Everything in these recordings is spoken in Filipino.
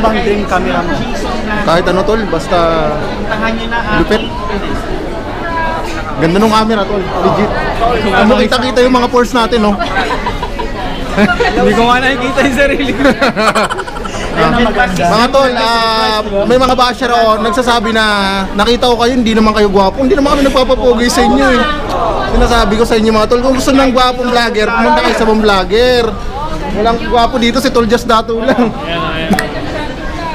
abang din camera mo. Kahit ano tol, basta lupit. Ganda nung camera tol, legit. Makita-kita yung mga pores natin, no? Hindi ko nga nakikita yung sarili ko. Mga tol, may mga basher ako nagsasabi na nakita ko kayo, hindi naman kayo gwapo. Hindi naman kami nagpapapogi sa inyo eh. Sinasabi ko sa inyo mga tol, kung gusto ng gwapong vlogger, pumunta kayo sa mga vlogger. Walang gwapo dito, si Tol Just Dato lang.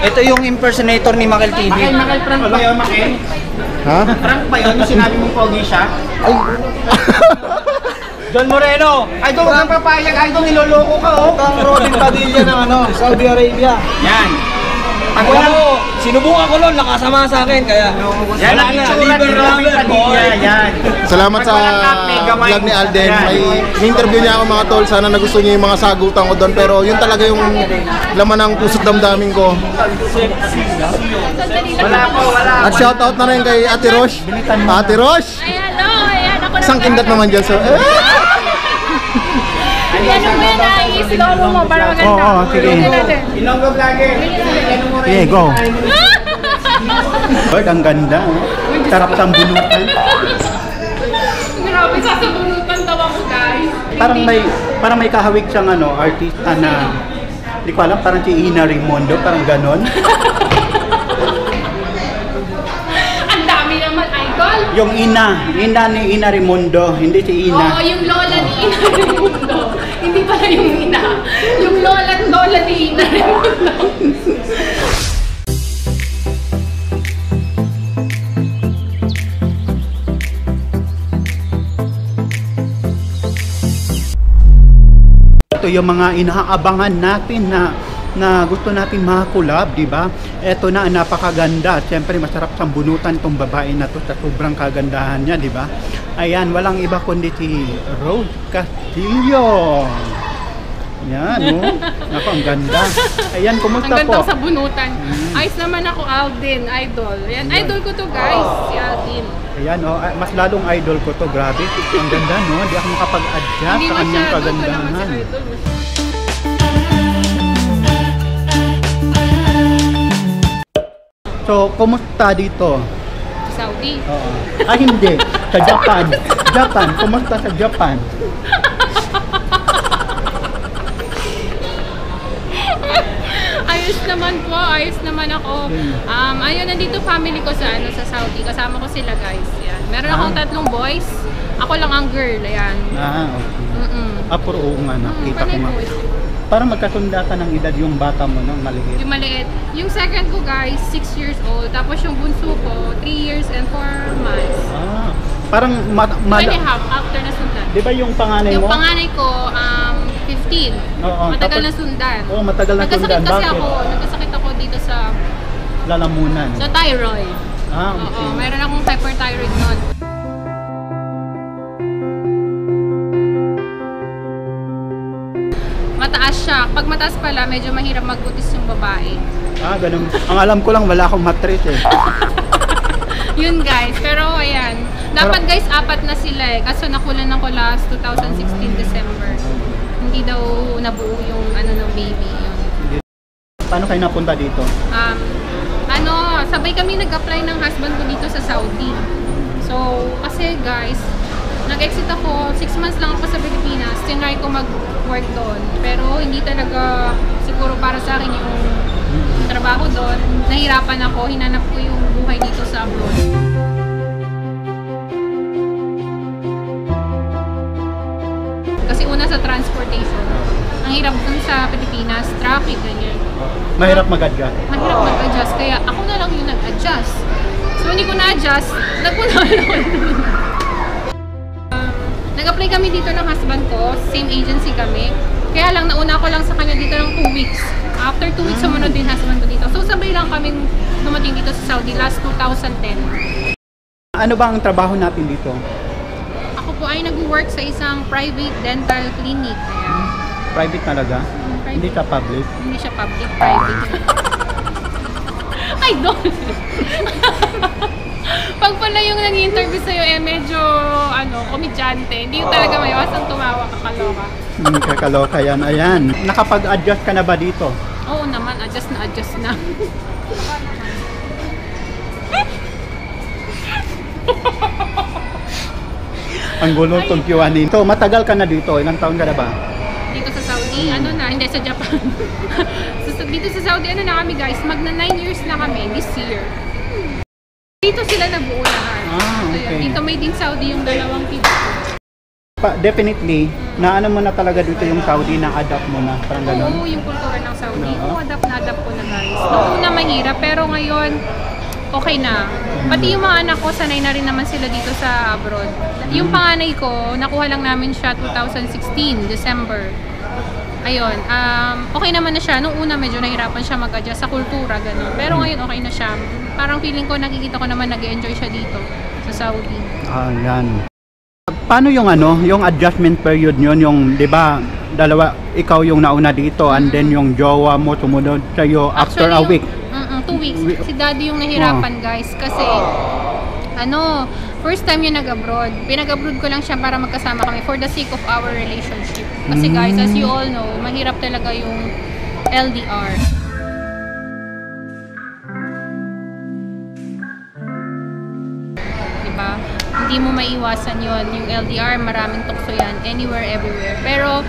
Ito yung impersonator ni Makel TV. Makel, prank ba yun, Makel? Ha? Prank ba yun? Yung sinabi mong pogi siya? Ay! John Moreno! Idol, huwag kang papayag. Idol, niloloko ka, oh. Kang Robin Padilla ng Saudi Arabia. Yan. Ako na, sinubukan ko nun, nakasama sa akin, kaya... Yan ang itsura ni Robin Padilla, yan. Salamat sa vlog ni Alden. May interview niya ako mga tol. Sana nagustuhan niyo yung mga sagutan ko doon. Pero yun talaga yung laman ng puso't damdamin ko. Wala po, wala. At shoutout na rin kay Ate Rosh. Ate Rosh! Ay, hello! Ayan, ako na. Isang kindat naman dyan. So, Yan mo yan, i-slow mo para maganda. Oo, sige. Ilonggo vlogger. Okay, go. Bird, ang ganda. Sarap sa bunutan. Grabe, sasabunutan daw ako, guys. Parang may kahawig siyang artista na hindi ko alam, parang si Ina Raimundo, parang ganon. Ang dami naman, idol. Yung ina ni Ina Raimundo, hindi si Ina. Oo, yung lola ni Ina Raimundo. Hindi pala yung ina. Yung lola at lola ni Ina Raimundo. Ito yung mga inaabangan natin na gusto natin makakulab, di ba? Ito na, napakaganda. Siyempre, masarap sa bunutan itong babae na to sa sobrang kagandahan niya, di ba? Ayan, walang iba kundi si Rose Castillo. Yan, oh. Naku, ang ganda. Ayan, kumusta Ang po? ganda sa bunutan. Ayos naman ako, Alden, idol. Ayan, idol ko to, guys. Si Alden. Ayan, oh, mas lalong idol ko to. Grabe. Ang ganda, no? Hindi ako makapag-adjust Hindi sa kanyang masyado, ito naman si kagandahan. idol. So, kumusta dito? Saudi. Oo. Ah, hindi. Sa Japan. Japan. Kumusta sa Japan? Ayos naman po, ayos naman ako. Ayun, nandito family ko sa Saudi. Kasama ko sila, guys. Yan. Meron akong 3 boys. Ako lang ang girl, ayan. Ah, okay. Puro oo nga, nakita ko nga. Boys. Para magkasunda ka ng edad yung bata mo, no? Maliit. Yung maliit. Yung second ko, guys, 6 years old. Tapos yung bunso ko, 3 years and 4 months. Ah, parang 2 and a half after na sundan. Di ba yung panganay mo? Yung panganay ko, 15. Oo, Matagal tapos- na sundan. Oo, matagal na sundan. Nagkasakit kasi Bakit? ako. Nagkasakit ako dito sa Lalamunan. thyroid. Ah, okay. Oo, meron akong hyperthyroid noon. Mataas siya. Pag mataas pala, medyo mahirap magbutis yung babae. Ah, ganun. Ang alam ko lang, wala akong matris eh. Yun guys, pero ayan. Dapat guys, 4 na sila eh. Kaso nakulan ako last 2016 December. Hindi daw nabuo yung ng baby. Yun. Paano kayo napunta dito? Sabay kami nag-apply ng husband ko dito sa Saudi. So, kasi guys, nag-exit ako, 6 months lang ako sa Pilipinas. Tinry ko mag-work doon. Pero hindi talaga siguro para sa akin yung trabaho doon. Nahirapan ako, hinanap ko yung buhay dito sa abroad. Kasi una sa transportation. Ang hirap dun sa Pilipinas, traffic, ganyan. Mahirap mag-adjust. Mahirap mag-adjust, kaya ako na lang yung nag-adjust. So hindi ko na-adjust, nagpunta-alon. Nag-apply kami dito ng husband ko, same agency kami. Kaya lang, nauna ko lang sa kanya dito ng 2 weeks. After 2 weeks, sumunod din husband ko dito. So sabay lang kami dumating dito sa Saudi last 2010. Ano ba ang trabaho natin dito? Ako po ay nag-work sa isang private dental clinic. Kaya, Private talaga? private. Hindi sa public? Hindi siya public, private. I don't. Pag pala yung nag-interview sa'yo medyo komedyante, hindi yung talaga may wasang tumawa, kakaloka. Kakaloka yan. Ayan. Nakapag-adjust ka na ba dito? Oo naman, adjust na. Ang gulong tungkiwanin. So, matagal ka na dito. Ilang taon ka na ba? Dito sa Saudi, hindi sa Japan. Dito sa Saudi, na kami guys, magna 9 years na kami this year. Dito sila nabuo lahat. So, okay. dito made in Saudi yung dalawang kids ko. Definitely, naano mo na talaga dito yung Saudi, na-adapt mo na. Parang ganun. Oo, yung kultura ng Saudi. Oo. Oo, adapt ko na guys. Noong una mahirap, pero ngayon, okay na. Pati yung mga anak ko, sanay na rin naman sila dito sa abroad. Yung panganay ko, nakuha lang namin siya 2016, December. Ayun, okay naman na siya. Nung una medyo nahirapan siya mag-adjust sa kultura, gano'n. Pero ngayon okay na siya. Parang feeling ko, nakikita ko naman nag-enjoy siya dito sa Saudi. Yan. Paano yung yung adjustment period nyo, yung, di ba, dalawa, ikaw yung nauna dito, and then yung jowa mo sumunod sa'yo after a week. 2 weeks. Si daddy yung nahirapan guys. Kasi, first time niya nag-abroad. Pinag-abroad ko lang siya para magkasama kami for the sake of our relationship. Kasi guys, as you all know, mahirap talaga yung LDR. Diba? Hindi mo maiwasan yon yung LDR, maraming tukso yan, anywhere, everywhere. Pero,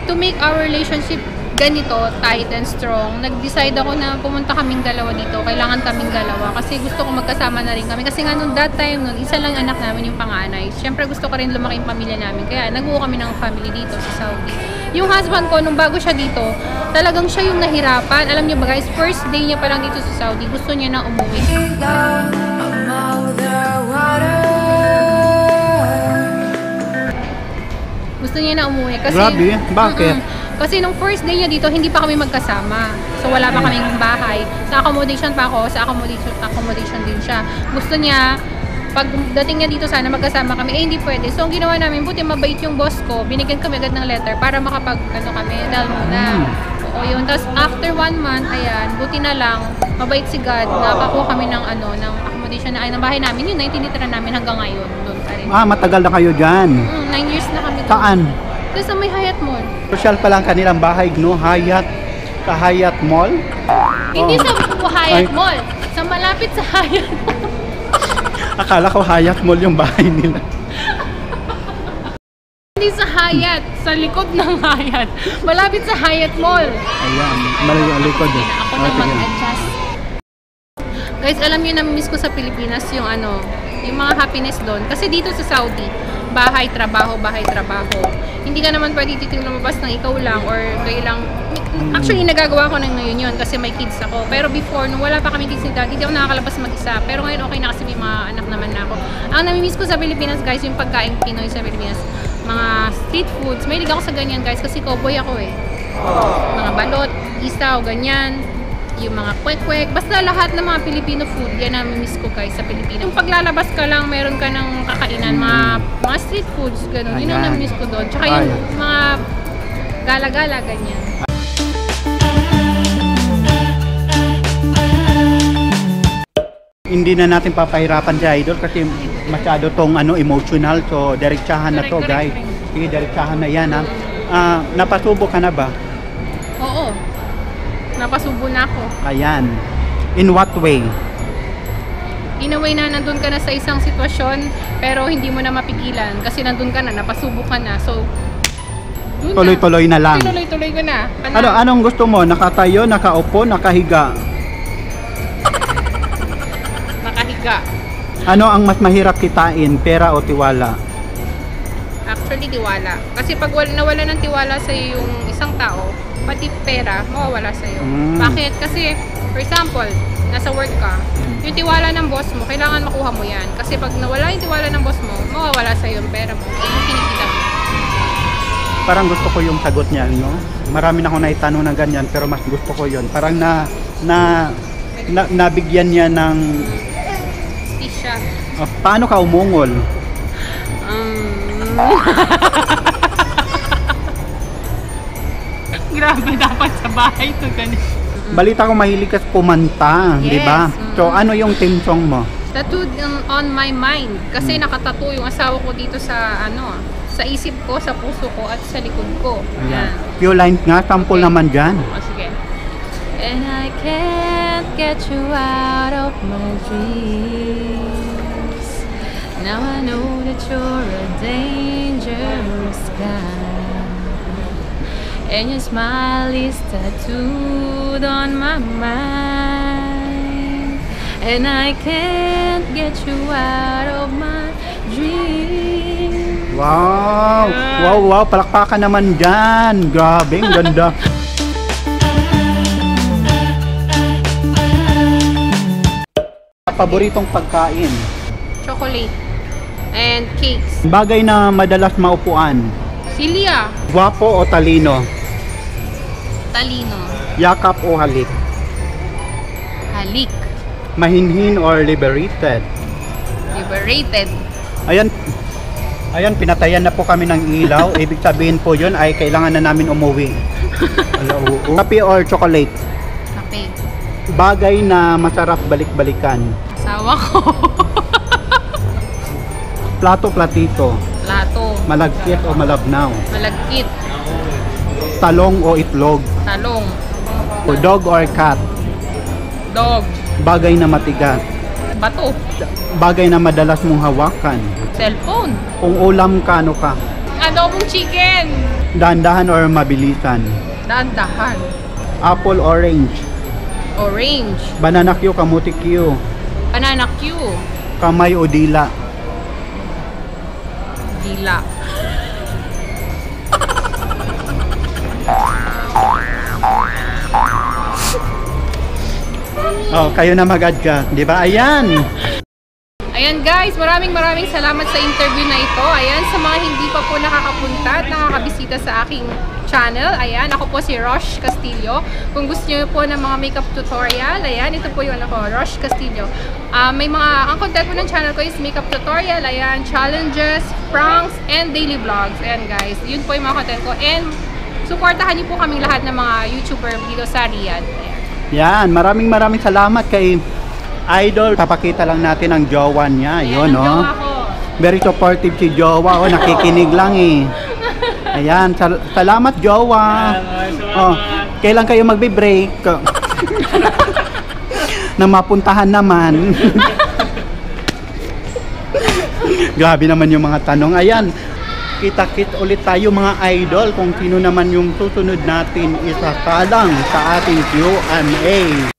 to make our relationship ganito, tight and strong, nag-decide ako na pumunta kaming dalawa dito. Kailangan kaming dalawa kasi gusto ko magkasama na rin kami. Kasi nga nung that time, isa lang anak namin yung panganay. Siyempre gusto ko rin lumaki yung pamilya namin. Kaya nagbuo kami ng family dito sa Saudi. Yung husband ko, nung bago siya dito, talagang siya yung nahirapan. Alam niyo ba guys, first day niya pa lang dito sa Saudi, gusto niya na umuwi. Gusto niya na umuwi. Kasi, Grabe, bakit? Kasi nung first day niya dito, hindi pa kami magkasama. So wala pa kaming bahay. Sa accommodation pa ako, sa accommodation din siya. Gusto niya, pag dating niya dito sana magkasama kami, hindi pwede. So ang ginawa namin, buti mabait yung boss ko, binigyan kami agad ng letter para makapag, kami, dahil muna. Oo yun. Tapos after 1 month, ayan, buti na lang, mabait si God, nakakuha kami ng ng accommodation na, ng bahay namin. Yun na, itinitira namin hanggang ngayon. Doon pa rin. Matagal na kayo dyan. 9 years na kami doon. Saan? Doon sa may Hyatt Mall. Social pa lang kanilang bahay, no? Sa Hyatt Mall? Hindi sa Hyatt Ay. Mall. Sa malapit sa Hyatt Mall. Akala ko Hyatt Mall yung bahay nila. Hindi sa Hyatt. Sa likod ng Hyatt. Malapit sa Hyatt Mall. Ayan, mali ang likod. Ako na mag-adjust. Guys, alam niyo na miss ko sa Pilipinas yung yung mga happiness doon. Kasi dito sa Saudi, bahay, trabaho. Hindi ka naman pwede titigil lumabas ng ikaw lang or kayo lang. Actually, nagagawa ko na ngayon yun kasi may kids ako. Pero before, nung wala pa kami kids ni daddy, hindi ako nakakalabas mag-isa. Pero ngayon okay na kasi may mga anak naman na ako. Ang namimiss ko sa Pilipinas, guys, yung pagkain Pinoy sa Pilipinas. Mga street foods. Mahilig ako sa ganyan, guys, kasi cowboy ako eh. Mga balot, isaw, ganyan. Yung mga kwek-kwek, basta lahat ng mga Filipino food, yan namimiss ko guys sa Pilipinas. Kung paglalabas ka lang, meron ka ng kakainan, mga street foods, gano'n. Yun ang namimiss ko doon. Tsaka yung mga gala-gala, ganyan. Hindi na natin papahirapan si Idol kasi masyado tong emotional. So, diretsahan na to, guys. Sige, diretsahan na yan, ha. Napasubo ka na ba? Oo. Napasubo na ako. Ayan. In what way? In a way na nandun ka na sa isang sitwasyon, pero hindi mo na mapigilan. Kasi nandun ka na, napasubo ka na. So, Tuloy-tuloy na lang. Tuloy-tuloy ko na. Anong gusto mo? Nakatayo, nakaupo, nakahiga? Nakahiga. Ano ang mas mahirap kitain? Pera o tiwala? Actually, tiwala. Kasi pag nawala ng tiwala sa yung isang tao, pati pera, mawawala sa'yo. Bakit? Kasi, for example, nasa work ka, yung tiwala ng boss mo, kailangan makuha mo yan. Kasi pag nawala yung tiwala ng boss mo, mawawala sa'yo yung pera mo. Yung kinikita mo. Parang gusto ko yung sagot niya, no? Marami na akong naitanong na ganyan, pero mas gusto ko yun. Parang nabigyan niya ng... Tisha. Paano ka umungol? Grabe, dapat sa bahay to ganun. Balita ko mahilig ka kumanta, Yes. di ba? So ano yung theme song mo? Tattooed on my mind. Kasi nakatattoo yung asawa ko dito sa sa isip ko, sa puso ko, at sa likod ko. Ayan. Few lines nga, sample Okay. naman dyan. O, sige. And I can't get you out of my dreams. Now I know that you're a dangerous guy, and your smile is tattooed on my mind. And I can't get you out of my dreams. Wow! Wow! Palakpakan naman dyan! Grabe, ang ganda! Paboritong pagkain? Chocolate and cakes. Bagay na madalas maupuan? Silya. Gwapo o talino? Talino. Yakap o halik? Halik. Mahinhin or liberated? Liberated. Ayan, pinatayan na po kami ng ilaw. Ibig sabihin po yun ay kailangan na namin umuwi. Oo. Kape or chocolate? Kape. Bagay na masarap balik-balikan? Asawa ko. Plato-platito? Plato. Malagkit o malabnaw? Malagkit. Talong o itlog? Talong. Dog or cat? Dog. Bagay na matigas? Bato. Bagay na madalas mong hawakan? Cellphone. Kung ulam ka, ano ka? Adobong chicken. Dahan-dahan or mabilisan? Dahan-dahan. Apple, orange? Orange. Banana Q, kamuti Q? Banana Q. Kamay o dila? Dila. Oh, kayo na mag-adjust, di ba? Ayan! Ayan guys, maraming salamat sa interview na ito. Ayan, sa mga hindi pa po nakakapunta at nakakabisita sa aking channel, ayan, ako po si Rosh Castillo. Kung gusto niyo po ng mga makeup tutorial, ayan, ito po yung Rosh Castillo. Ang content po ng channel ko is makeup tutorial, ayan, challenges, pranks, and daily vlogs. Ayan guys, yun po yung mga content ko. And supportahan niyo po kaming lahat ng mga YouTuber dito sa Riyadh. Ayan. Yan, maraming salamat kay Idol. Papakita lang natin ang jowa niya. Yun, Ayan, ang no? jowa ko. Very supportive si jowa. Oh, nakikinig lang eh. Ayan, salamat jowa. Oh, kailan kayo magbe-break? Na mapuntahan naman. Grabe naman yung mga tanong. Ayan, kita-kit ulit tayo mga idol kung sino naman yung susunod natin isasalang sa ating Q&A.